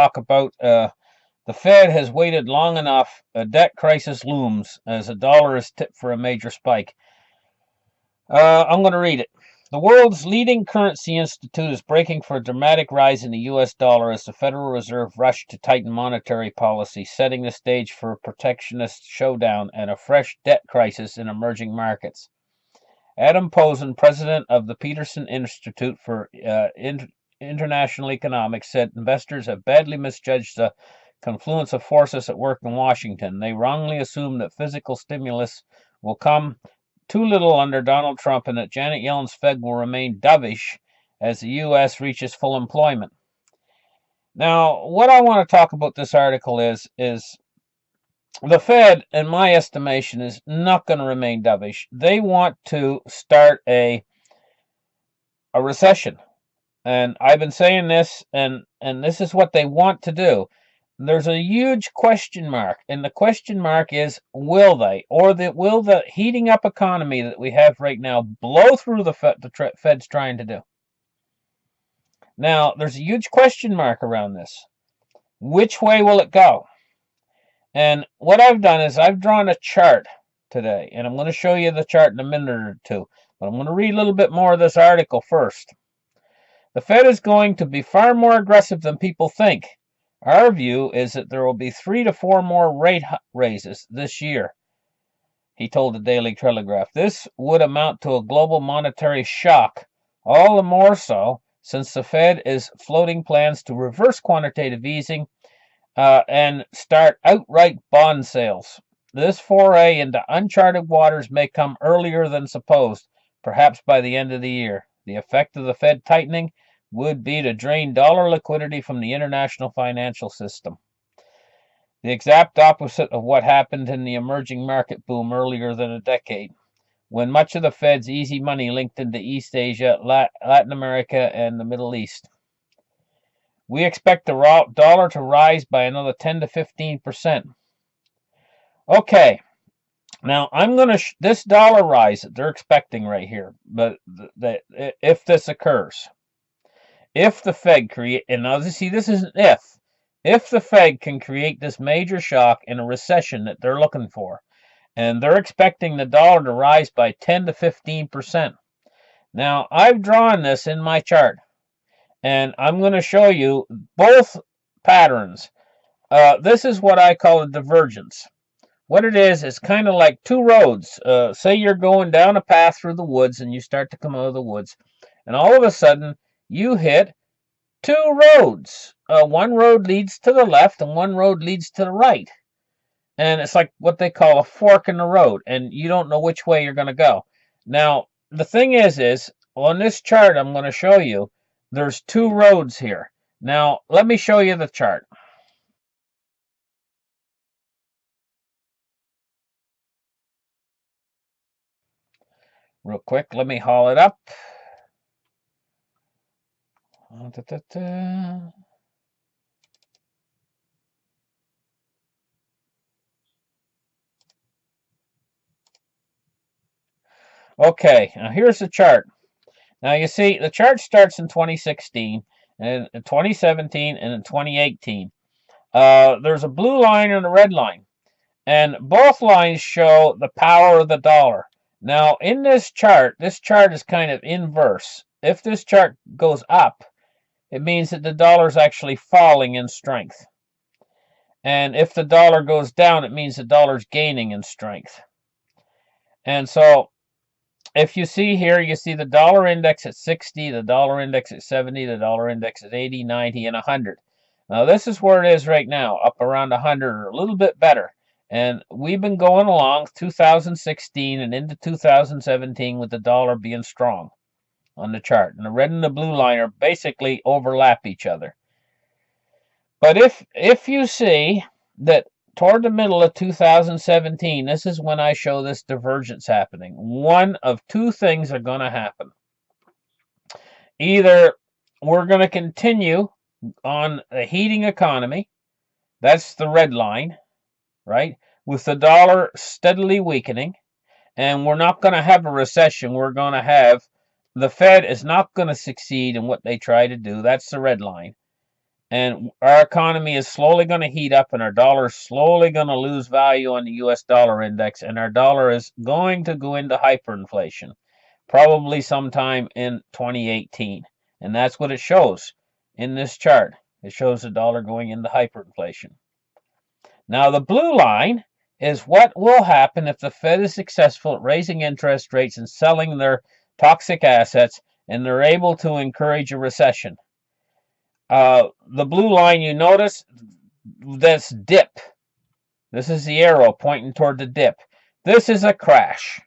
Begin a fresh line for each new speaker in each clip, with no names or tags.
talk about the Fed has waited long enough. A debt crisis looms as the dollar is tipped for a major spike. I'm going to read it. The world's leading currency institute is bracing for a dramatic rise in the U.S. dollar as the Federal Reserve rushed to tighten monetary policy, setting the stage for a protectionist showdown and a fresh debt crisis in emerging markets. Adam Posen, president of the Peterson Institute for International Economics, said investors have badly misjudged the confluence of forces at work in Washington. They wrongly assume that fiscal stimulus will come too little under Donald Trump and that Janet Yellen's Fed will remain dovish as the U.S. reaches full employment. Now, what I want to talk about this article is the Fed, in my estimation, is not going to remain dovish. They want to start a recession. And I've been saying this, and this is what they want to do. There's a huge question mark, and the question mark is, will they, or will the heating up economy that we have right now blow through the Fed's trying to do? Now, there's a huge question mark around this. Which way will it go? And what I've done is I've drawn a chart today, and I'm going to show you the chart in a minute or two, but I'm going to read a little bit more of this article first. The Fed is going to be far more aggressive than people think. Our view is that there will be 3 to 4 more rate raises this year, he told the Daily Telegraph. This would amount to a global monetary shock, all the more so since the Fed is floating plans to reverse quantitative easing and start outright bond sales. This foray into uncharted waters may come earlier than supposed, perhaps by the end of the year. The effect of the Fed tightening would be to drain dollar liquidity from the international financial system. The exact opposite of what happened in the emerging market boom earlier than a decade, when much of the Fed's easy money linked into East Asia, Latin America, and the Middle East. We expect the dollar to rise by another 10 to 15%. Okay, now I'm going to this dollar rise that they're expecting right here, but if this occurs, if the Fed and now see, this is an if the Fed can create this major shock in a recession that they're looking for, and they're expecting the dollar to rise by 10 to 15%. Now, I've drawn this in my chart, and I'm going to show you both patterns. This is what I call a divergence. What it is kind of like two roads. Say you're going down a path through the woods, and you start to come out of the woods, and all of a sudden, you hit two roads. One road leads to the left and one road leads to the right. And it's like what they call a fork in the road, and you don't know which way you're going to go. Now, the thing is on this chart I'm going to show you, there's two roads here. Now, let me show you the chart. Real quick, let me haul it up. Okay, now here's the chart. Now you see the chart starts in 2016, and in 2017, and in 2018. There's a blue line and a red line, and both lines show the power of the dollar. Now in this chart is kind of inverse. If this chart goes up, it means that the dollar is actually falling in strength. And if the dollar goes down, it means the dollar is gaining in strength. And so, if you see here, you see the dollar index at 60, the dollar index at 70, the dollar index at 80, 90, and 100. Now, this is where it is right now, up around 100, or a little bit better. And we've been going along 2016 and into 2017 with the dollar being strong on the chart. And the red and the blue line are basically overlap each other. But if you see that toward the middle of 2017, this is when I show this divergence happening. One of two things are going to happen. Either we're going to continue on a heating economy, that's the red line, right, with the dollar steadily weakening, and we're not going to have a recession. We're going to have, the Fed is not going to succeed in what they try to do. That's the red line. And our economy is slowly going to heat up, and our dollar is slowly going to lose value on the US dollar index, and our dollar is going to go into hyperinflation, probably sometime in 2018. And that's what it shows in this chart. It shows the dollar going into hyperinflation. Now, the blue line is what will happen if the Fed is successful at raising interest rates and selling their toxic assets, and they're able to encourage a recession. The blue line, you notice this dip. This is the arrow pointing toward the dip. This is a crash.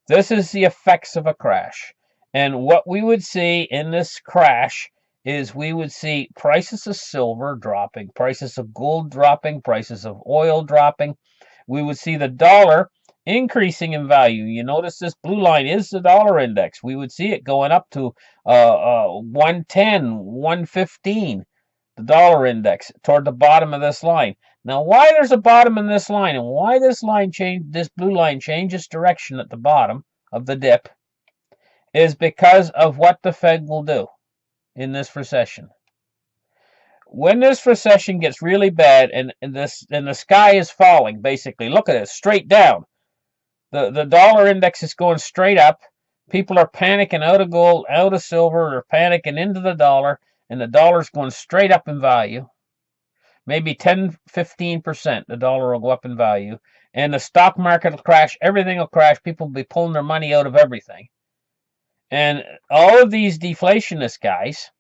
This is the effects of a crash. And what we would see in this crash is we would see prices of silver dropping, prices of gold dropping, prices of oil dropping. We would see the dollar increasing in value. You notice this blue line is the dollar index. We would see it going up to 110, 115, the dollar index toward the bottom of this line. Now, why there's a bottom in this line and why this blue line changes direction at the bottom of the dip is because of what the Fed will do in this recession. When this recession gets really bad and the sky is falling, basically, look at it, straight down. The dollar index is going straight up. People are panicking out of gold, out of silver, they're panicking into the dollar, and the dollar's going straight up in value. Maybe 10, 15%, the dollar will go up in value. And the stock market will crash, everything will crash, people will be pulling their money out of everything. And all of these deflationist guys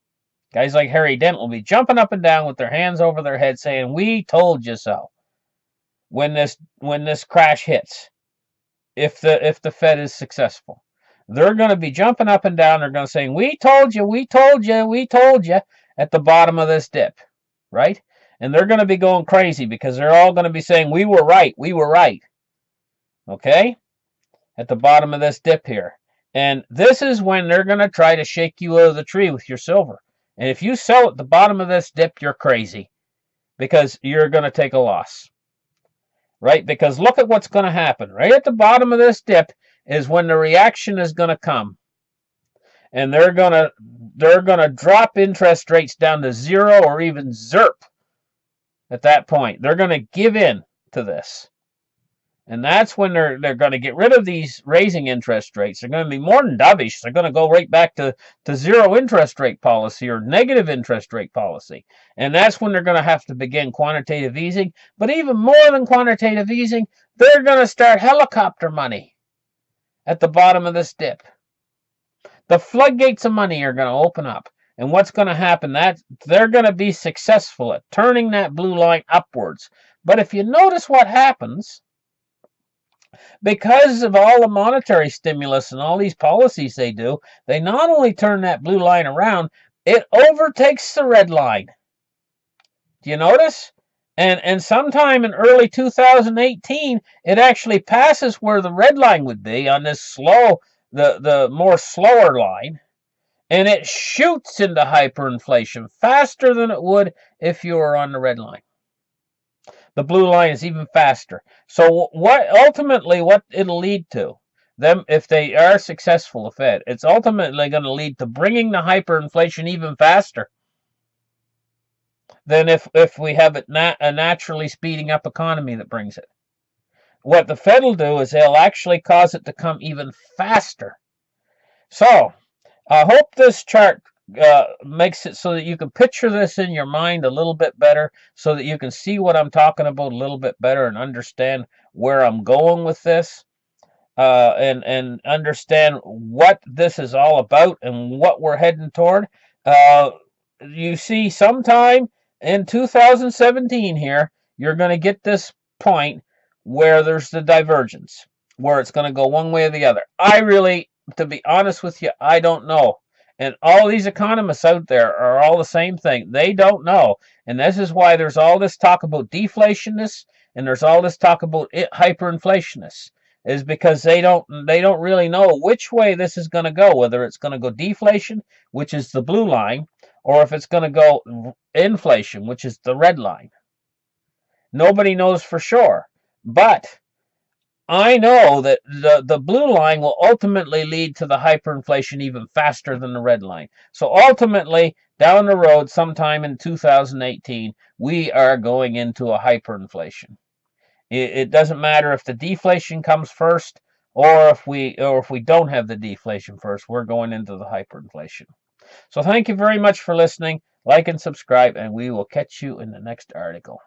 like Harry Dent, will be jumping up and down with their hands over their head saying, "We told you so," when this crash hits. If the Fed is successful, they're going to be jumping up and down. They're going to say, "We told you, we told you, we told you," at the bottom of this dip, right? And they're going to be going crazy because they're all going to be saying, "We were right, we were right." Okay? At the bottom of this dip here. And this is when they're going to try to shake you out of the tree with your silver. And if you sell at the bottom of this dip, you're crazy because you're going to take a loss. Right? Because look at what's going to happen. Right at the bottom of this dip is when the reaction is going to come. And they're going to drop interest rates down to 0 or even ZERP at that point. They're going to give in to this. And that's when they're going to get rid of these raising interest rates. They're going to be more than dovish. They're going to go right back to zero interest rate policy or negative interest rate policy. And that's when they're going to have to begin quantitative easing. But even more than quantitative easing, they're going to start helicopter money at the bottom of this dip. The floodgates of money are going to open up. And what's going to happen? That they're going to be successful at turning that blue line upwards. But if you notice what happens, because of all the monetary stimulus and all these policies they do, they not only turn that blue line around, it overtakes the red line. Do you notice? And sometime in early 2018, it actually passes where the red line would be on this slow, the more slower line, and it shoots into hyperinflation faster than it would if you were on the red line. The blue line is even faster. So what it'll lead to, them if they are successful, the Fed, it's ultimately going to lead to bringing the hyperinflation even faster than if we have a naturally speeding up economy that brings it. What the Fed will do is they'll actually cause it to come even faster. So I hope this chart makes it so that you can picture this in your mind a little bit better, so that you can see what I'm talking about a little bit better and understand where I'm going with this, and understand what this is all about and what we're heading toward. You see, sometime in 2017 here, you're going to get this point where there's the divergence, where it's going to go one way or the other. To be honest with you, I don't know. And all these economists out there are all the same thing. They don't know. And this is why there's all this talk about deflationists and there's all this talk about hyperinflationists, is because they don't really know which way this is going to go, whether it's going to go deflation, which is the blue line, or if it's going to go inflation, which is the red line. Nobody knows for sure. But I know that the blue line will ultimately lead to the hyperinflation even faster than the red line. So ultimately, down the road, sometime in 2018, we are going into a hyperinflation. It doesn't matter if the deflation comes first or if we don't have the deflation first. We're going into the hyperinflation. So thank you very much for listening. Like and subscribe, and we will catch you in the next article.